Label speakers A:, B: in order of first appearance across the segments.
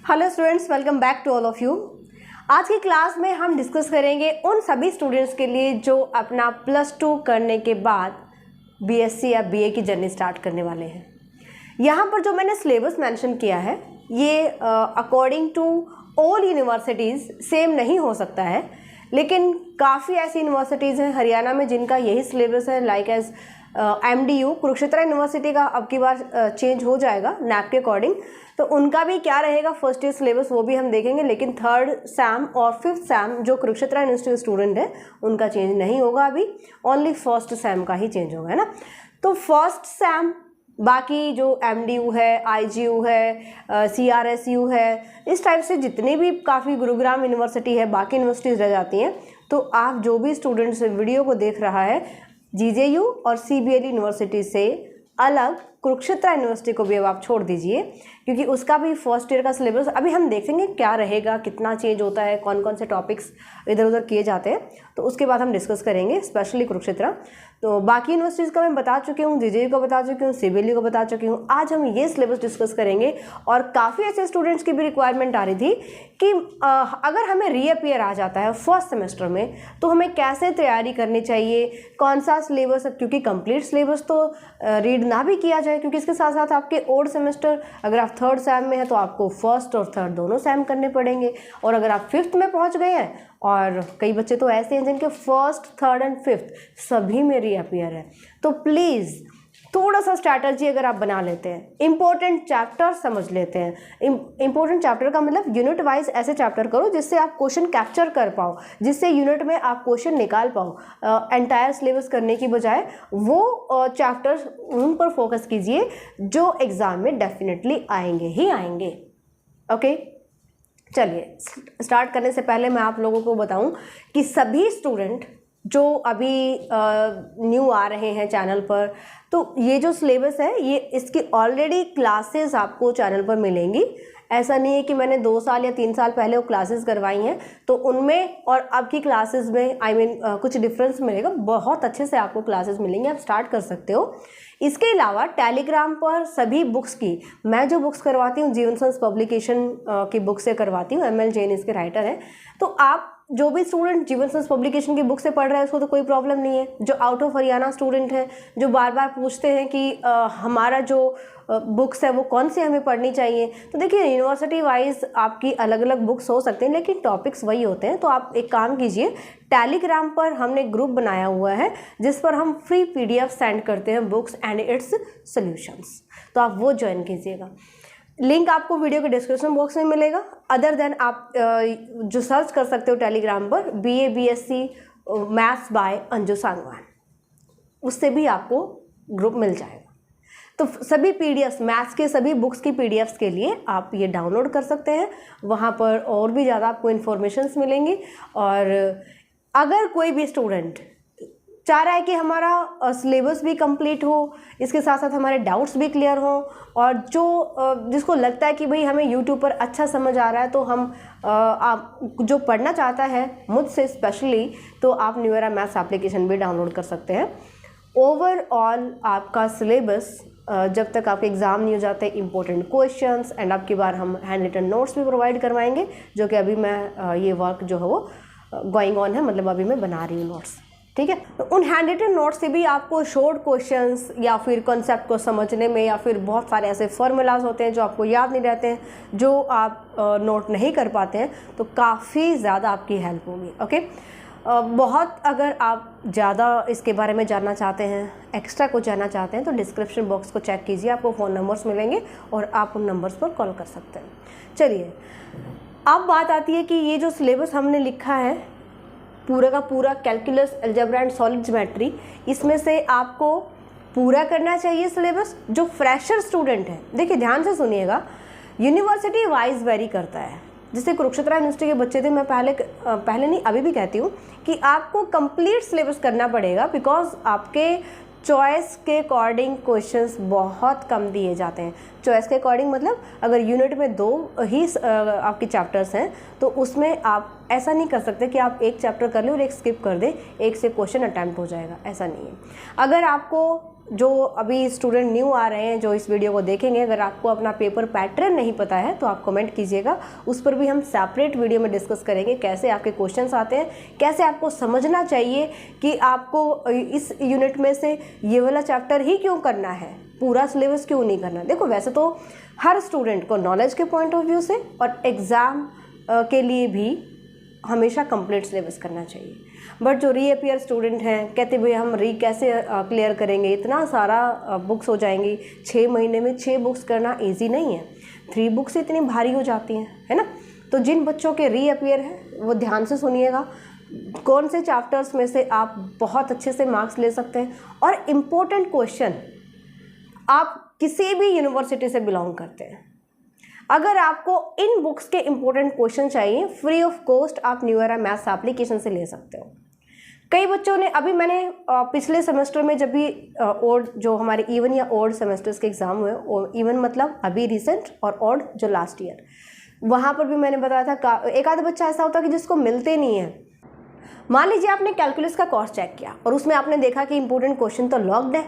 A: Hello students, welcome back to all of you. आज की class में हम डिस्कस करेंगे उन सभी स्टूडेंट्स के लिए जो अपना +2 करने के बाद बीएससी या बीए की जर्नी स्टार्ट करने वाले हैं। यहाँ पर जो मैंने सिलेबस मेंशन किया है ये according to all universities same नहीं हो सकता है, लेकिन काफ़ी ऐसी यूनिवर्सिटीज़ हैं हरियाणा में जिनका यही सिलेबस है। Like as MDU Kurukshetra university का अब की बार चेंज हो जाएगा नैक के अकॉर्डिंग, तो उनका भी क्या रहेगा फर्स्ट ईयर सिलेबस वो भी हम देखेंगे। लेकिन 3rd सैम और 5th सैम जो कुरुक्षेत्र यूनिवर्सिटी स्टूडेंट है उनका चेंज नहीं होगा, अभी ओनली 1st सैम का ही चेंज होगा, है ना। तो 1st सैम बाकी जो MDU है, IGU है, CRSU है, इस टाइप से जितने भी काफ़ी गुरुग्राम यूनिवर्सिटी है, बाकी यूनिवर्सिटीज़ रह जाती हैं। तो आप जो भी स्टूडेंट्स वीडियो को देख रहा है GJU और CBLE यूनिवर्सिटी से अलग कुरुक्षेत्र यूनिवर्सिटी को भी अब आप छोड़ दीजिए, क्योंकि उसका भी फर्स्ट ईयर का सिलेबस अभी हम देखेंगे क्या रहेगा, कितना चेंज होता है, कौन कौन से टॉपिक्स इधर उधर किए जाते हैं, तो उसके बाद हम डिस्कस करेंगे स्पेशली कुरुक्षेत्र। तो बाकी यूनिवर्सिटीज़ का मैं बता चुकी हूँ, GJU को बता चुकी हूँ, CBLE को बता चुकी हूँ। आज हम ये सिलेबस डिस्कस करेंगे और काफ़ी ऐसे स्टूडेंट्स की भी रिक्वायरमेंट आ रही थी कि अगर हमें रीअपियर आ जाता है फर्स्ट सेमेस्टर में तो हमें कैसे तैयारी करनी चाहिए, कौन सा सिलेबस, क्योंकि कंप्लीट सिलेबस तो रीड ना भी किया जाए, क्योंकि इसके साथ साथ आपके ओड सेमेस्टर अगर आप 3rd सैम में है तो आपको 1st और 3rd दोनों सैम करने पड़ेंगे। और अगर आप 5th में पहुंच गए हैं, और कई बच्चे तो ऐसे हैं जिनके 1st, 3rd एंड 5th सभी में रीअपियर है, तो प्लीज़ थोड़ा सा स्ट्रैटेजी अगर आप बना लेते हैं, इंपॉर्टेंट चैप्टर समझ लेते हैं। इंपॉर्टेंट चैप्टर का मतलब यूनिट वाइज ऐसे चैप्टर करो जिससे आप क्वेश्चन कैप्चर कर पाओ, जिससे यूनिट में आप क्वेश्चन निकाल पाओ। एंटायर सिलेबस करने की बजाय वो चैप्टर्स उन पर फोकस कीजिए जो एग्ज़ाम में डेफिनेटली आएंगे ही आएंगे। ओके, चलिए स्टार्ट करने से पहले मैं आप लोगों को बताऊं कि सभी स्टूडेंट जो अभी न्यू आ रहे हैं चैनल पर, तो ये जो सिलेबस है ये इसकी ऑलरेडी क्लासेस आपको चैनल पर मिलेंगी। ऐसा नहीं है कि मैंने 2 साल या 3 साल पहले वो क्लासेस करवाई हैं तो उनमें और अब की क्लासेस में कुछ डिफरेंस मिलेगा। बहुत अच्छे से आपको क्लासेस मिलेंगे, आप स्टार्ट कर सकते हो। इसके अलावा टेलीग्राम पर सभी बुक्स की, मैं जो बुक्स करवाती हूँ जीवन संस पब्लिकेशन की बुक से करवाती हूँ, ML जैन इसके राइटर हैं। तो आप जो भी स्टूडेंट जीवन संस पब्लिकेशन की बुक से पढ़ रहे हैं उसको तो कोई प्रॉब्लम नहीं है। जो आउट ऑफ हरियाणा स्टूडेंट हैं जो बार बार पूछते हैं कि हमारा जो बुक्स है वो कौन सी हमें पढ़नी चाहिए, तो देखिए यूनिवर्सिटी वाइज आपकी अलग अलग बुक्स हो सकते हैं लेकिन टॉपिक्स वही होते हैं। तो आप एक काम कीजिए, टेलीग्राम पर हमने ग्रुप बनाया हुआ है जिस पर हम फ्री PDF सेंड करते हैं बुक्स एंड इट्स सोल्यूशंस, तो आप वो ज्वाइन कीजिएगा। लिंक आपको वीडियो के डिस्क्रिप्शन बॉक्स में मिलेगा। अदर देन आप जो सर्च कर सकते हो टेलीग्राम पर BA BSc maths by Anju Sangwan, उससे भी आपको ग्रुप मिल जाएगा। तो सभी PDFs, मैथ्स के सभी बुक्स की PDFs के लिए आप ये डाउनलोड कर सकते हैं, वहाँ पर और भी ज़्यादा आपको इन्फॉर्मेशंस मिलेंगी। और अगर कोई भी स्टूडेंट चाह रहा है कि हमारा सिलेबस भी कंप्लीट हो, इसके साथ साथ हमारे डाउट्स भी क्लियर हों, और जिसको लगता है कि भाई हमें यूट्यूब पर अच्छा समझ आ रहा है, तो हम आप जो पढ़ना चाहता है मुझसे स्पेशली, तो आप न्यू एरा मैथ्स एप्लीकेशन भी डाउनलोड कर सकते हैं। ओवरऑल आपका सिलेबस जब तक आपके एग्ज़ाम नहीं हो जाते, इंपॉर्टेंट क्वेश्चंस एंड अब की बार हम हैंड रिटन नोट्स भी प्रोवाइड करवाएंगे, जो कि अभी मैं ये वर्क जो है वो गोइंग ऑन है, मतलब अभी मैं बना रही हूँ नोट्स, ठीक है। तो उन हैंड रिटन नोट्स से भी आपको शॉर्ट क्वेश्चंस या फिर कॉन्सेप्ट को समझने में, या फिर बहुत सारे ऐसे फार्मूलाज होते हैं जो आपको याद नहीं रहते हैं, जो आप नोट नहीं कर पाते हैं, तो काफ़ी ज़्यादा आपकी हेल्प होगी। ओके, बहुत अगर आप ज़्यादा इसके बारे में जानना चाहते हैं, एक्स्ट्रा कुछ जानना चाहते हैं, तो डिस्क्रिप्शन बॉक्स को चेक कीजिए, आपको फ़ोन नंबर्स मिलेंगे और आप उन नंबर्स पर कॉल कर सकते हैं। चलिए, अब बात आती है कि ये जो सिलेबस हमने लिखा है पूरा का पूरा calculus, algebra and solid geometry, इसमें से आपको पूरा करना चाहिए सिलेबस। जो फ्रेशर स्टूडेंट है, देखिए ध्यान से सुनिएगा, यूनिवर्सिटी वाइज वेरी करता है। जैसे कुरुक्षेत्र यूनिवर्सिटी के बच्चे थे, मैं पहले नहीं अभी भी कहती हूँ कि आपको कंप्लीट सिलेबस करना पड़ेगा, बिकॉज आपके चॉइस के अकॉर्डिंग क्वेश्चंस बहुत कम दिए जाते हैं। चॉइस के अकॉर्डिंग मतलब अगर यूनिट में 2 ही आपके चैप्टर्स हैं तो उसमें आप ऐसा नहीं कर सकते कि आप एक चैप्टर कर लें और एक स्किप कर दें, एक से क्वेश्चन अटैम्प्ट हो जाएगा, ऐसा नहीं है। अगर आपको जो अभी स्टूडेंट न्यू आ रहे हैं जो इस वीडियो को देखेंगे, अगर आपको अपना पेपर पैटर्न नहीं पता है तो आप कमेंट कीजिएगा, उस पर भी हम सेपरेट वीडियो में डिस्कस करेंगे कैसे आपके क्वेश्चंस आते हैं, कैसे आपको समझना चाहिए कि आपको इस यूनिट में से ये वाला चैप्टर ही क्यों करना है, पूरा सिलेबस क्यों नहीं करना। देखो वैसे तो हर स्टूडेंट को नॉलेज के पॉइंट ऑफ व्यू से और एग्ज़ाम के लिए भी हमेशा कंप्लीट सिलेबस करना चाहिए, बट जो रीअपियर स्टूडेंट हैं कहते भाई हम कैसे क्लियर करेंगे, इतना सारा बुक्स हो जाएंगी, 6 महीने में 6 बुक्स करना इजी नहीं है, 3 बुक्स इतनी भारी हो जाती हैं, है ना। तो जिन बच्चों के रीअपियर हैं वो ध्यान से सुनिएगा, कौन से चैप्टर्स में से आप बहुत अच्छे से मार्क्स ले सकते हैं। और इम्पोर्टेंट क्वेश्चन, आप किसी भी यूनिवर्सिटी से बिलोंग करते हैं, अगर आपको इन बुक्स के इम्पोर्टेंट क्वेश्चन चाहिए फ्री ऑफ कॉस्ट आप न्यू एरा मैथ्स एप्लीकेशन से ले सकते हो। कई बच्चों ने, अभी मैंने पिछले सेमेस्टर में जब भी ओड जो हमारे इवन या ओड सेमेस्टर्स के एग्ज़ाम हुए, इवन मतलब अभी रिसेंट, और ओड जो लास्ट ईयर, वहाँ पर भी मैंने बताया था एक आधा बच्चा ऐसा होता है कि जिसको मिलते नहीं है। मान लीजिए आपने कैलकुलस का कोर्स चेक किया और उसमें आपने देखा कि इंपॉर्टेंट क्वेश्चन तो लॉक्ड है,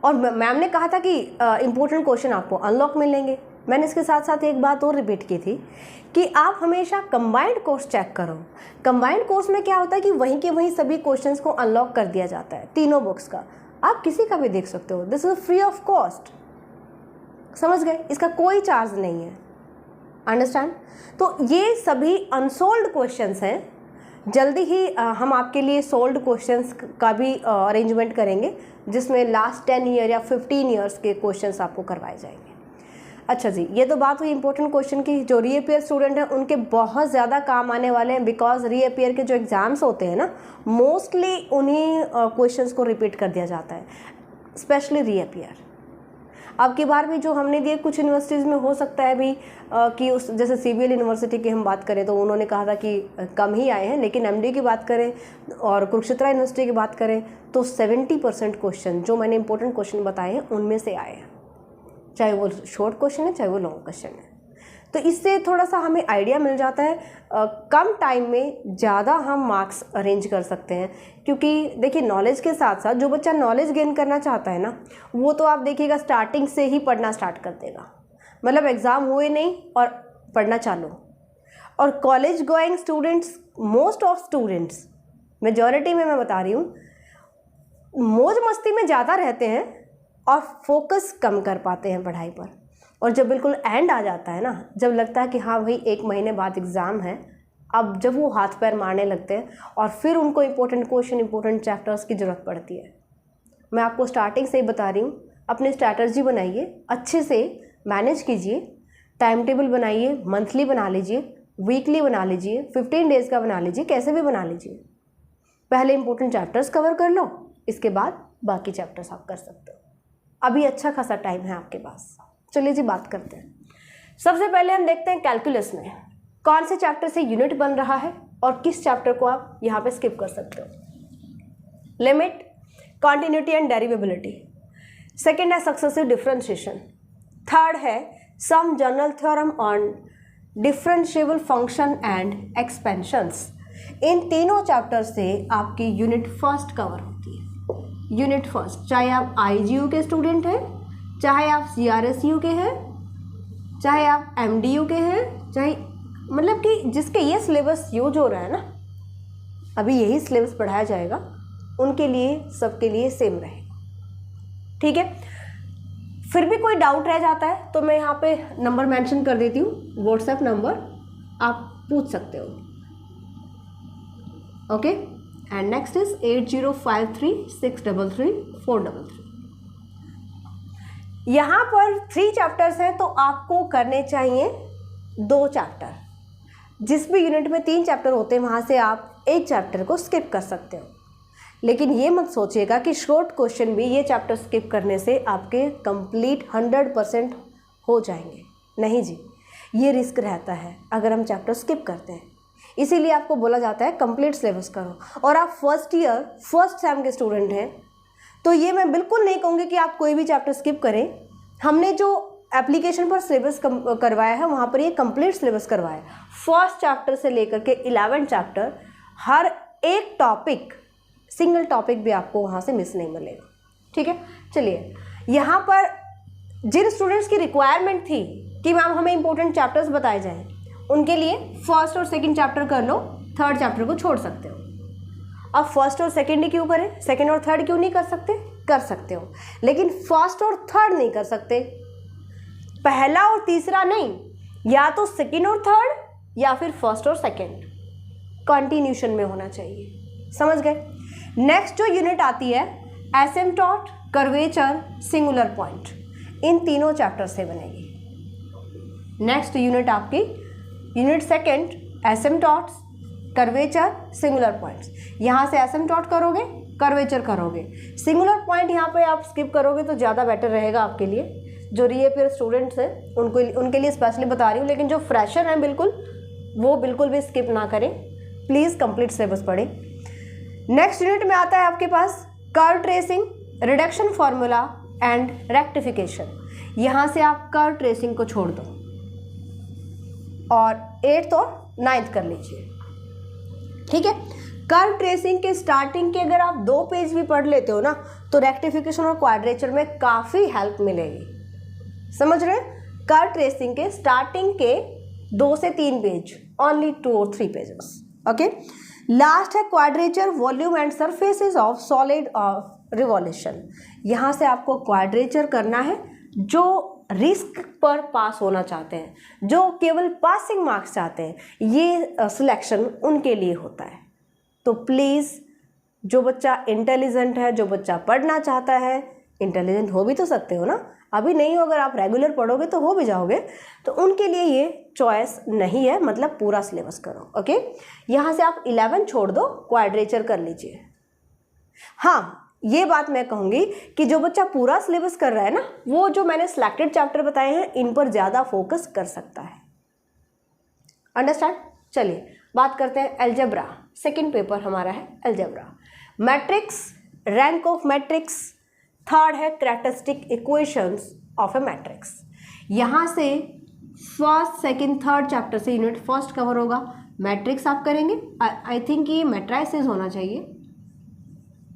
A: और मैम ने कहा था कि इंपॉर्टेंट क्वेश्चन आपको अनलॉक मिलेंगे। मैंने इसके साथ साथ एक बात और रिपीट की थी कि आप हमेशा कंबाइंड कोर्स चेक करो। कंबाइंड कोर्स में क्या होता है कि वहीं के वहीं सभी क्वेश्चंस को अनलॉक कर दिया जाता है, तीनों बुक्स का, आप किसी का भी देख सकते हो। This is free of cost, समझ गए, इसका कोई चार्ज नहीं है, अंडरस्टैंड। तो ये सभी अनसोल्ड क्वेश्चंस हैं, जल्दी ही हम आपके लिए सोल्ड क्वेश्चंस का भी अरेंजमेंट करेंगे, जिसमें लास्ट 10 ईयर या 15 ईयर्स के क्वेश्चंस आपको करवाए जाएंगे। अच्छा जी, ये तो बात हुई इंपॉर्टेंट क्वेश्चन की। जो रीअपियर स्टूडेंट हैं उनके बहुत ज़्यादा काम आने वाले हैं, बिकॉज रीअपियर के जो एग्ज़ाम्स होते हैं ना, मोस्टली उन्हीं क्वेश्चंस को रिपीट कर दिया जाता है, स्पेशली रीअपियर। अब की बार भी जो हमने दिए, कुछ यूनिवर्सिटीज़ में हो सकता है भी कि उस जैसे CBL यूनिवर्सिटी की हम बात करें तो उन्होंने कहा था कि कम ही आए हैं, लेकिन MD की बात करें और कुरुक्षेत्र यूनिवर्सिटी की बात करें तो 70% क्वेश्चन जो मैंने इंपॉर्टेंट क्वेश्चन बताए हैं उनमें से आए हैं, चाहे वो शॉर्ट क्वेश्चन है चाहे वो लॉन्ग क्वेश्चन है। तो इससे थोड़ा सा हमें आइडिया मिल जाता है, कम टाइम में ज़्यादा हम मार्क्स अरेंज कर सकते हैं। क्योंकि देखिए नॉलेज के साथ साथ जो बच्चा नॉलेज गेन करना चाहता है ना, वो तो आप देखिएगा स्टार्टिंग से ही पढ़ना स्टार्ट कर देगा, मतलब एग्ज़ाम हुए नहीं और पढ़ना चालू। और college going students, most of students, majority में मैं बता रही हूँ, मौज मस्ती में ज़्यादा रहते हैं और फोकस कम कर पाते हैं पढ़ाई पर। और जब बिल्कुल एंड आ जाता है ना, जब लगता है कि हाँ भाई 1 महीने बाद एग्ज़ाम है, अब जब वो हाथ पैर मारने लगते हैं और फिर उनको इंपॉर्टेंट क्वेश्चन, इंपॉर्टेंट चैप्टर्स की ज़रूरत पड़ती है। मैं आपको स्टार्टिंग से ही बता रही हूँ, अपनी स्ट्रैटेजी बनाइए, अच्छे से मैनेज कीजिए, टाइम टेबल बनाइए, मंथली बना लीजिए, वीकली बना लीजिए, 15 डेज़ का बना लीजिए, कैसे भी बना लीजिए। पहले इंपॉर्टेंट चैप्टर्स कवर कर लो, इसके बाद बाकी चैप्टर्स आप कर सकते हो। अभी अच्छा खासा टाइम है आपके पास। चलिए जी बात करते हैं। सबसे पहले हम देखते हैं कैलकुलस में कौन से चैप्टर से यूनिट बन रहा है और किस चैप्टर को आप यहाँ पे स्किप कर सकते हो। Limit, continuity and derivability. Second है सक्सेसिव डिफरेंशिएशन। थर्ड है some general theorem on differentiable function and expansions. इन तीनों चैप्टर से आपकी यूनिट फर्स्ट कवर होती है। यूनिट फर्स्ट, चाहे आप IGU के स्टूडेंट हैं, चाहे आप CRSU के हैं, चाहे आप MDU के हैं, चाहे मतलब कि जिसके ये सिलेबस यूज हो रहा है ना, अभी यही सिलेबस पढ़ाया जाएगा, उनके लिए सबके लिए सेम रहेगा। ठीक है, फिर भी कोई डाउट रह जाता है तो मैं यहाँ पे नंबर मेंशन कर देती हूँ, व्हाट्सएप नंबर, आप पूछ सकते हो। Okay, and next is 8053633433। यहाँ पर 3 चैप्टर्स हैं तो आपको करने चाहिए 2 चैप्टर। जिस भी यूनिट में 3 चैप्टर होते हैं वहाँ से आप 1 चैप्टर को स्किप कर सकते हो, लेकिन ये मत सोचिएगा कि शॉर्ट क्वेश्चन भी ये चैप्टर स्किप करने से आपके कंप्लीट 100% हो जाएंगे। नहीं जी, ये रिस्क रहता है अगर हम चैप्टर स्किप करते हैं, इसीलिए आपको बोला जाता है कंप्लीट सिलेबस करो। और आप फर्स्ट ईयर फर्स्ट सेम के स्टूडेंट हैं तो ये मैं बिल्कुल नहीं कहूँगी कि आप कोई भी चैप्टर स्किप करें। हमने जो एप्लीकेशन पर सिलेबस करवाया है वहाँ पर ये कंप्लीट सिलेबस करवाया है, फर्स्ट चैप्टर से लेकर के 11 चैप्टर, हर एक टॉपिक, सिंगल टॉपिक भी आपको वहाँ से मिस नहीं मिलेगा। ठीक है, चलिए यहाँ पर जिन स्टूडेंट्स की रिक्वायरमेंट थी कि मैम हमें इंपॉर्टेंट चैप्टर्स बताए जाएं, उनके लिए फर्स्ट और सेकंड चैप्टर कर लो, थर्ड चैप्टर को छोड़ सकते हो। अब फर्स्ट और सेकंड ही क्यों करें, सेकंड और थर्ड क्यों नहीं कर सकते, कर सकते हो, लेकिन फर्स्ट और थर्ड नहीं कर सकते, पहला और तीसरा नहीं, या तो सेकंड और थर्ड या फिर फर्स्ट और सेकंड कंटिन्यूशन में होना चाहिए, समझ गए। नेक्स्ट जो यूनिट आती है एसिम्पटोट, कर्वेचर, सिंगुलर पॉइंट, इन तीनों चैप्टर से बनेगी। नेक्स्ट यूनिट आपकी unit second asymptotes, curvature, singular points, यहाँ से एसिम्पटोट करोगे, कर्वेचर करोगे, सिंगुलर पॉइंट यहाँ पे आप स्किप करोगे तो ज़्यादा बेटर रहेगा आपके लिए। जो रीअपियर स्टूडेंट्स हैं उनके लिए स्पेशली बता रही हूँ, लेकिन जो फ्रेशर हैं बिल्कुल वो बिल्कुल भी स्किप ना करें, प्लीज़ कंप्लीट सिलेबस पढ़ें। नेक्स्ट यूनिट में आता है आपके पास curve tracing, reduction formula and rectification. यहाँ से आप कर्व ट्रेसिंग को छोड़ दो और 8th और 9th कर लीजिए, ठीक है। कर्व ट्रेसिंग के स्टार्टिंग के अगर आप 2 पेज भी पढ़ लेते हो ना तो रेक्टिफिकेशन और क्वाड्रेचर में काफ़ी हेल्प मिलेगी, समझ रहे हैं। कर्व ट्रेसिंग के स्टार्टिंग के 2 से 3 पेज, ओनली 2 और 3 पेजेस, ओके। लास्ट है quadrature, volume and surfaces of solid of revolution. यहाँ से आपको क्वाड्रेचर करना है, जो रिस्क पर पास होना चाहते हैं, जो केवल पासिंग मार्क्स चाहते हैं, ये सिलेक्शन उनके लिए होता है। तो प्लीज़ जो बच्चा इंटेलिजेंट है, जो बच्चा पढ़ना चाहता है, इंटेलिजेंट हो भी तो सकते हो ना, अभी नहीं हो, अगर आप रेगुलर पढ़ोगे तो हो भी जाओगे, तो उनके लिए ये चॉइस नहीं है, मतलब पूरा सिलेबस करो, ओके। यहाँ से आप 11 छोड़ दो, क्वाड्रेचर कर लीजिए। हाँ, ये बात मैं कहूँगी कि जो बच्चा पूरा सिलेबस कर रहा है ना, वो जो मैंने सिलेक्टेड चैप्टर बताए हैं इन पर ज़्यादा फोकस कर सकता है, अंडरस्टैंड। चलिए बात करते हैं अलजेब्रा, सेकंड पेपर हमारा है algebra. Matrix, rank of matrix, third है characteristic equations of a matrix. यहाँ से फर्स्ट सेकंड थर्ड चैप्टर से यूनिट फर्स्ट कवर होगा। मैट्रिक्स आप करेंगे, आई थिंक ये मैट्राइसेस होना चाहिए,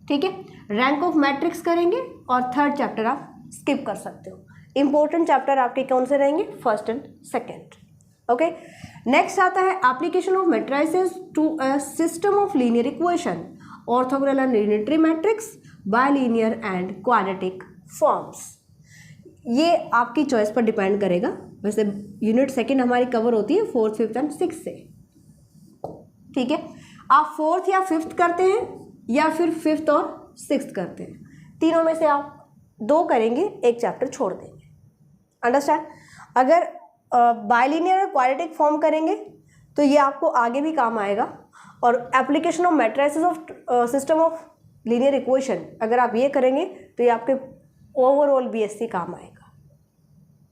A: ठीक है। रैंक ऑफ मैट्रिक्स करेंगे और थर्ड चैप्टर आप स्किप कर सकते हो। इंपॉर्टेंट चैप्टर आपके कौन से रहेंगे, first and second, okay. Next आता है application of matrices to a system of linear equation, orthogonal and unitary matrix, bilinear and quadratic forms. ये आपकी चॉइस पर डिपेंड करेगा। वैसे यूनिट सेकंड हमारी कवर होती है 4th, 5th एंड 6th से, ठीक है। आप 4th या 5th करते हैं या फिर 5th और 6th करते हैं, तीनों में से आप 2 करेंगे, एक चैप्टर छोड़ देंगे, अंडरस्टैंड। अगर बाइलिनियर और क्वाड्रेटिक फॉर्म करेंगे तो ये आपको आगे भी काम आएगा, और application of matrices of system of linear equation अगर आप ये करेंगे तो ये आपके ओवरऑल बीएससी काम आएगा,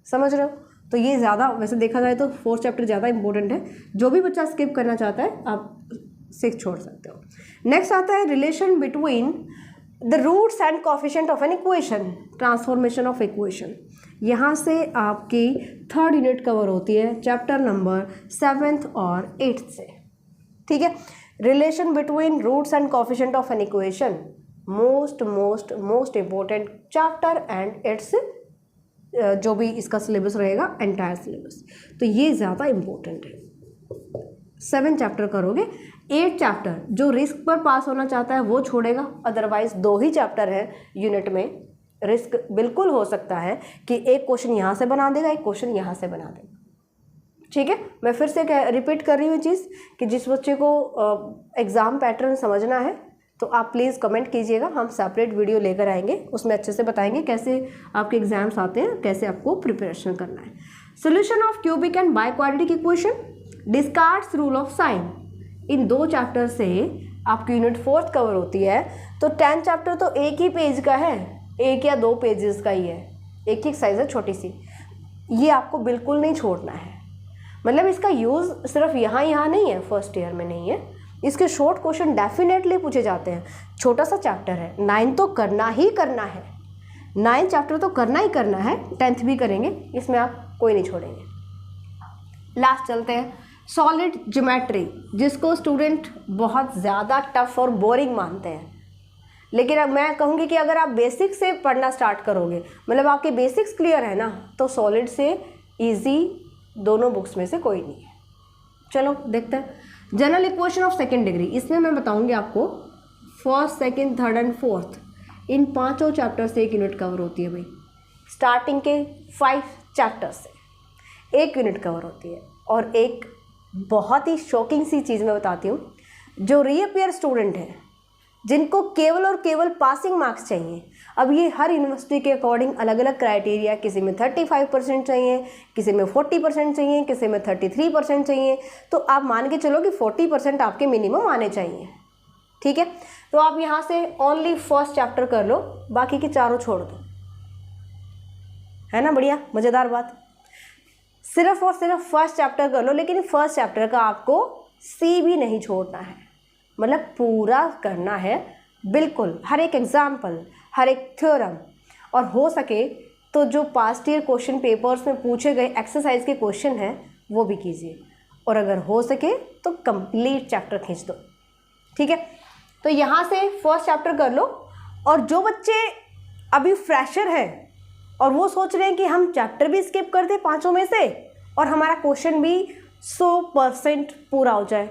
A: समझ रहे हो। तो ये ज़्यादा, वैसे देखा जाए तो 4th चैप्टर ज़्यादा इंपॉर्टेंट है। जो भी बच्चा स्किप करना चाहता है आप 6 छोड़ सकते हो। नेक्स्ट आता है relation between the roots and coefficient of an equation, transformation of equation. यहाँ से आपकी थर्ड यूनिट कवर होती है चैप्टर नंबर 7th और 8th से, ठीक है। Relation between roots and coefficient of an equation, most important chapter and its जो भी इसका सिलेबस रहेगा एंटायर सिलेबस, तो ये ज़्यादा इम्पोर्टेंट है। 7 चैप्टर करोगे, 8 चैप्टर जो रिस्क पर पास होना चाहता है वो छोड़ेगा, अदरवाइज 2 ही चैप्टर है यूनिट में। रिस्क बिल्कुल हो सकता है कि एक क्वेश्चन यहाँ से बना देगा, एक क्वेश्चन यहाँ से बना देगा, ठीक है। मैं फिर से रिपीट कर रही हूँ चीज़ कि जिस बच्चे को एग्ज़ाम पैटर्न समझना है तो आप प्लीज़ कमेंट कीजिएगा, हम सेपरेट वीडियो लेकर आएंगे, उसमें अच्छे से बताएंगे कैसे आपके एग्जाम्स आते हैं, कैसे आपको प्रिपरेशन करना है। Solution of cubic and biquadratic equation, Descartes rule of sign. इन 2 चैप्टर से आपकी यूनिट 4th कवर होती है, तो 10 चैप्टर तो एक ही पेज का है, 1 या 2 पेजेस का ही है, एक ही साइज है छोटी सी। ये आपको बिल्कुल नहीं छोड़ना है, मतलब इसका यूज़ सिर्फ यहाँ नहीं है, फर्स्ट ईयर में नहीं है। इसके शॉर्ट क्वेश्चन डेफिनेटली पूछे जाते हैं। छोटा सा चैप्टर है, 9 तो करना ही करना है, 9 चैप्टर तो करना ही करना है, 10th भी करेंगे, इसमें आप कोई नहीं छोड़ेंगे। लास्ट चलते हैं सॉलिड ज्योमेट्री, जिसको स्टूडेंट बहुत ज़्यादा टफ और बोरिंग मानते हैं, लेकिन अब मैं कहूँगी कि अगर आप बेसिक से पढ़ना स्टार्ट करोगे, मतलब आपके बेसिक्स क्लियर है ना, तो सॉलिड से इजी दोनों बुक्स में से कोई नहीं है। चलो देखते हैं general equation of second degree. इसमें मैं बताऊंगी आपको first, second, third and fourth, इन पांचों चैप्टर से एक यूनिट कवर होती है भाई। स्टार्टिंग के 5 चैप्टर से एक यूनिट कवर होती है। और एक बहुत ही शॉकिंग सी चीज़ मैं बताती हूँ, जो रीअपियर स्टूडेंट हैं जिनको केवल और केवल पासिंग मार्क्स चाहिए, अब ये हर यूनिवर्सिटी के अकॉर्डिंग अलग अलग क्राइटेरिया, किसी में 35% चाहिए, किसी में 40% चाहिए, किसी में 33% चाहिए। तो आप मान के चलो कि 40% आपके मिनिमम आने चाहिए, ठीक है। तो आप यहाँ से ओनली फर्स्ट चैप्टर कर लो, बाकी के चारों छोड़ दो, है ना। बढ़िया मज़ेदार बात। सिर्फ और सिर्फ फर्स्ट चैप्टर कर लो, लेकिन फर्स्ट चैप्टर का आपको सी भी नहीं छोड़ना है, मतलब पूरा करना है बिल्कुल, हर एक एग्जाम्पल, हर एक थ्योरम। और हो सके तो जो पास्ट ईयर क्वेश्चन पेपर्स में पूछे गए एक्सरसाइज के क्वेश्चन हैं वो भी कीजिए, और अगर हो सके तो कंप्लीट चैप्टर खींच दो, ठीक है। तो यहाँ से फर्स्ट चैप्टर कर लो। और जो बच्चे अभी फ्रेशर हैं और वो सोच रहे हैं कि हम चैप्टर भी स्किप कर दें पाँचों में से और हमारा क्वेश्चन भी 100% पूरा हो जाए,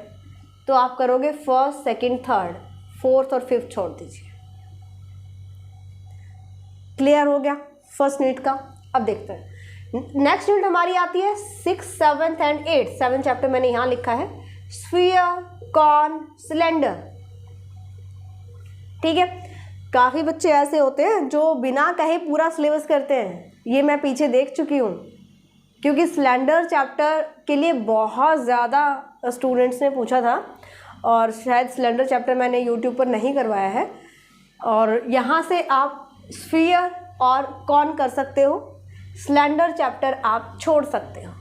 A: तो आप करोगे फर्स्ट, सेकंड, थर्ड, फोर्थ और फिफ्थ छोड़ दीजिए। क्लियर हो गया फर्स्ट यूनिट का। अब देखते हैं नेक्स्ट यूनिट हमारी आती है 6, 7 एंड 8। 7 चैप्टर मैंने यहाँ लिखा है, स्फीयर, कॉन, सिलेंडर, ठीक है। काफ़ी बच्चे ऐसे होते हैं जो बिना कहे पूरा सिलेबस करते हैं, ये मैं पीछे देख चुकी हूँ, क्योंकि सिलेंडर चैप्टर के लिए बहुत ज़्यादा स्टूडेंट्स ने पूछा था, और शायद सिलेंडर चैप्टर मैंने यूट्यूब पर नहीं करवाया है। और यहाँ से आप स्फीयर और कॉन कर सकते हो, सिलेंडर चैप्टर आप छोड़ सकते हो।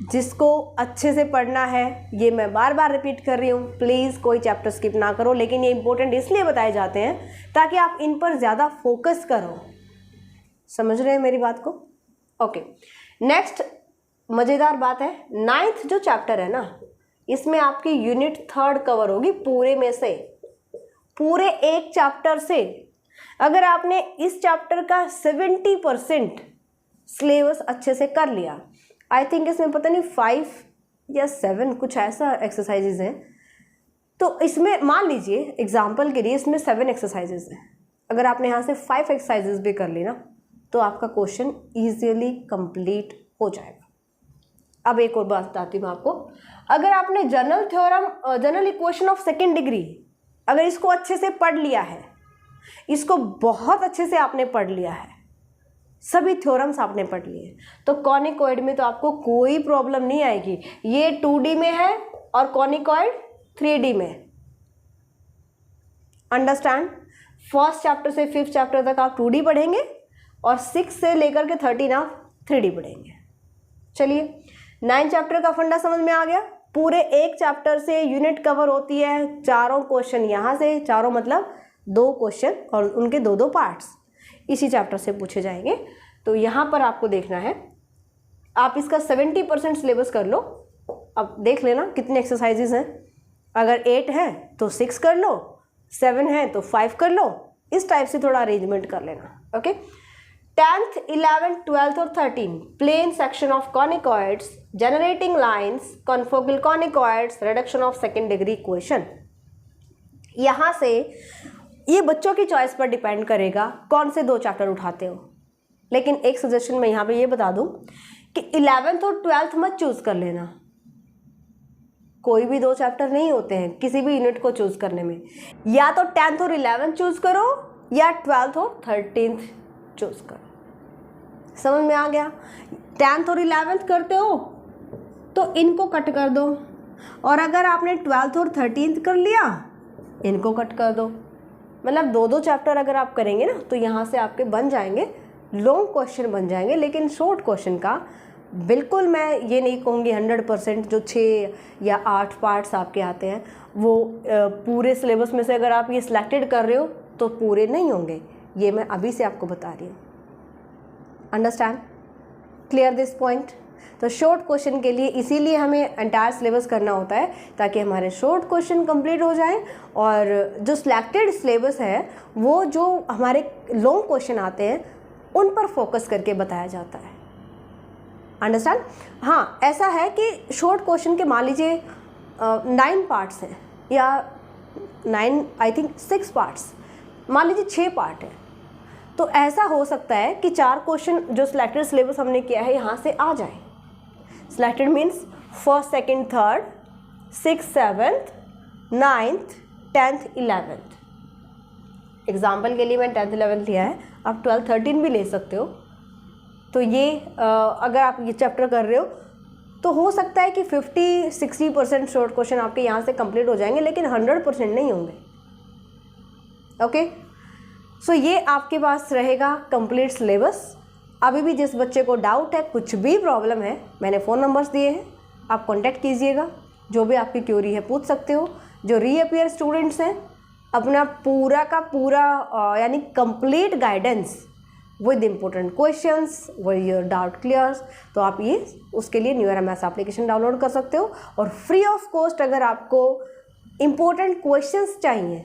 A: जिसको अच्छे से पढ़ना है, ये मैं बार बार रिपीट कर रही हूँ, प्लीज़ कोई चैप्टर स्किप ना करो, लेकिन ये इंपॉर्टेंट इसलिए बताए जाते हैं ताकि आप इन पर ज़्यादा फोकस करो। समझ रहे हैं मेरी बात को? ओके, नेक्स्ट मज़ेदार बात है, 9th जो चैप्टर है ना, इसमें आपकी यूनिट 3 कवर होगी पूरे में से, पूरे एक चैप्टर से। अगर आपने इस चैप्टर का 70% सिलेबस अच्छे से कर लिया, आई थिंक इसमें पता नहीं 5 या 7 कुछ ऐसा एक्सरसाइजेज हैं, तो इसमें मान लीजिए एग्जाम्पल के लिए इसमें 7 एक्सरसाइजेज हैं, अगर आपने यहाँ से 5 एक्सरसाइजेज भी कर ली ना, तो आपका क्वेश्चन ईजिली कंप्लीट हो जाएगा। अब एक और बात बताती हूँ आपको, अगर आपने general theorem, general equation of second degree, अगर इसको अच्छे से पढ़ लिया है, इसको बहुत अच्छे से आपने पढ़ लिया है, सभी थ्योरम्स आपने पढ़ लिए, तो कॉनिकॉइड में तो आपको कोई प्रॉब्लम नहीं आएगी। ये 2D में है और कॉनिकॉइड 3D में। अंडरस्टैंड? फर्स्ट चैप्टर से 5th चैप्टर तक आप 2D पढ़ेंगे और 6 से लेकर के 13 आप 3D पढ़ेंगे। चलिए, 9 चैप्टर का फंडा समझ में आ गया। पूरे एक चैप्टर से यूनिट कवर होती है, चारों क्वेश्चन यहाँ से, चारों मतलब 2 क्वेश्चन और उनके 2-2 पार्ट्स इसी चैप्टर से पूछे जाएंगे। तो यहाँ पर आपको देखना है, आप इसका 70% सिलेबस कर लो। अब देख लेना कितने एक्सरसाइजेज हैं, अगर 8 है तो 6 कर लो, 7 है तो 5 कर लो, इस टाइप से थोड़ा अरेंजमेंट कर लेना। ओके, 10th, 11th, 12th और 13 plane section of conicoids, generating lines, confocal conicoids, reduction of second degree equation. यहाँ से ये बच्चों की चॉइस पर डिपेंड करेगा कौन से 2 चैप्टर उठाते हो, लेकिन एक सजेशन मैं यहाँ पे ये बता दूँ कि 11th और 12th मत चूज़ कर लेना। कोई भी 2 चैप्टर नहीं होते हैं किसी भी यूनिट को चूज़ करने में, या तो 10th और 11th चूज़ करो या 12th और 13th चूज़ करो। समझ में आ गया? 10th और 11th करते हो तो इनको कट कर दो, और अगर आपने 12th और 13th कर लिया इनको कट कर दो। मतलब 2-2 चैप्टर अगर आप करेंगे ना, तो यहाँ से आपके बन जाएंगे, लॉन्ग क्वेश्चन बन जाएंगे, लेकिन शॉर्ट क्वेश्चन का बिल्कुल मैं ये नहीं कहूँगी 100% जो 6 या 8 पार्ट्स आपके आते हैं वो पूरे सिलेबस में से अगर आप ये सिलेक्टेड कर रहे हो तो पूरे नहीं होंगे। ये मैं अभी से आपको बता रही हूँ। अंडरस्टैंड? Clear this point? तो शॉर्ट क्वेश्चन के लिए इसीलिए हमें एंटायर सिलेबस करना होता है, ताकि हमारे शॉर्ट क्वेश्चन कंप्लीट हो जाएं और जो सिलेक्टेड सिलेबस है वो जो हमारे लॉन्ग क्वेश्चन आते हैं उन पर फोकस करके बताया जाता है। अंडरस्टैंड? हाँ, ऐसा है कि शॉर्ट क्वेश्चन के मान लीजिए 9 पार्ट्स हैं या 9 आई थिंक 6 पार्ट्स, मान लीजिए 6 पार्ट है, तो ऐसा हो सकता है कि 4 क्वेश्चन जो सिलेक्टेड सिलेबस हमने किया है यहाँ से आ जाए। Selected means first, second, third, 6th, 7th, 9th, 10th, 11th। Example के लिए मैं 10th 11th लिया है, आप 12 13 भी ले सकते हो। तो ये अगर आप ये चैप्टर कर रहे हो तो हो सकता है कि 50-60% शॉर्ट क्वेश्चन आपके यहाँ से कंप्लीट हो जाएंगे, लेकिन 100% नहीं होंगे। ओके, सो ये आपके पास रहेगा कंप्लीट सिलेबस। अभी भी जिस बच्चे को डाउट है, कुछ भी प्रॉब्लम है, मैंने फ़ोन नंबर्स दिए हैं, आप कांटेक्ट कीजिएगा, जो भी आपकी क्यूरी है पूछ सकते हो। जो रीअपियर स्टूडेंट्स हैं, अपना पूरा का पूरा यानी complete guidance with important questions, with your doubt clears, तो आप ये उसके लिए न्यू एमएस एप्लीकेशन डाउनलोड कर सकते हो। और फ्री ऑफ कॉस्ट अगर आपको इम्पोर्टेंट क्वेश्चंस चाहिए,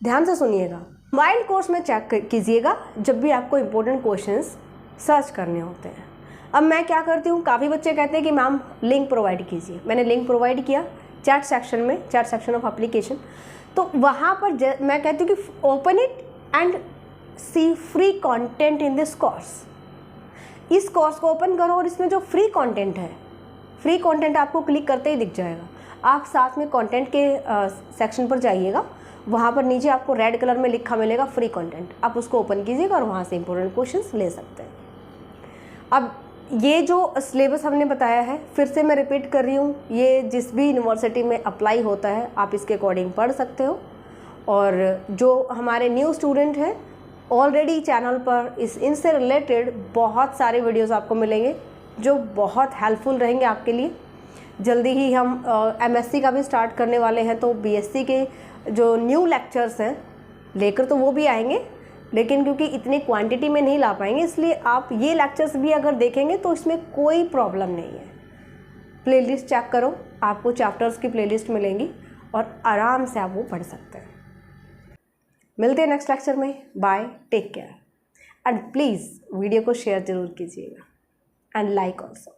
A: ध्यान से सुनिएगा, माइंड कोर्स में चेक कीजिएगा जब भी आपको इम्पोर्टेंट क्वेश्चंस सर्च करने होते हैं। अब मैं क्या करती हूँ, काफ़ी बच्चे कहते हैं कि मैम लिंक प्रोवाइड कीजिए। मैंने लिंक प्रोवाइड किया चैट सेक्शन में, चैट सेक्शन ऑफ एप्लीकेशन। तो वहाँ पर मैं कहती हूँ कि open it and see free content in this course. इस कोर्स को ओपन करो और इसमें जो फ्री कंटेंट है, फ्री कंटेंट आपको क्लिक करते ही दिख जाएगा। आप साथ में कंटेंट के सेक्शन पर जाइएगा, वहाँ पर नीचे आपको रेड कलर में लिखा मिलेगा फ्री कंटेंट, आप उसको ओपन कीजिएगा और वहाँ से इंपॉर्टेंट क्वेश्चंस ले सकते हैं। अब ये जो सिलेबस हमने बताया है, फिर से मैं रिपीट कर रही हूँ, ये जिस भी यूनिवर्सिटी में अप्लाई होता है आप इसके अकॉर्डिंग पढ़ सकते हो। और जो हमारे न्यू स्टूडेंट हैं, ऑलरेडी चैनल पर इनसे रिलेटेड बहुत सारे वीडियोस आपको मिलेंगे जो बहुत हेल्पफुल रहेंगे आपके लिए। जल्दी ही हम एमएससी का भी स्टार्ट करने वाले हैं, तो बीएससी के जो न्यू लेक्चर्स हैं लेकर तो वो भी आएंगे, लेकिन क्योंकि इतनी क्वांटिटी में नहीं ला पाएंगे, इसलिए आप ये लेक्चर्स भी अगर देखेंगे तो इसमें कोई प्रॉब्लम नहीं है। प्लेलिस्ट चेक करो, आपको चैप्टर्स की प्लेलिस्ट मिलेंगी और आराम से आप वो पढ़ सकते हैं। मिलते हैं नेक्स्ट लेक्चर में। Bye, take care and please video को शेयर ज़रूर कीजिएगा एंड लाइक ऑल्सो।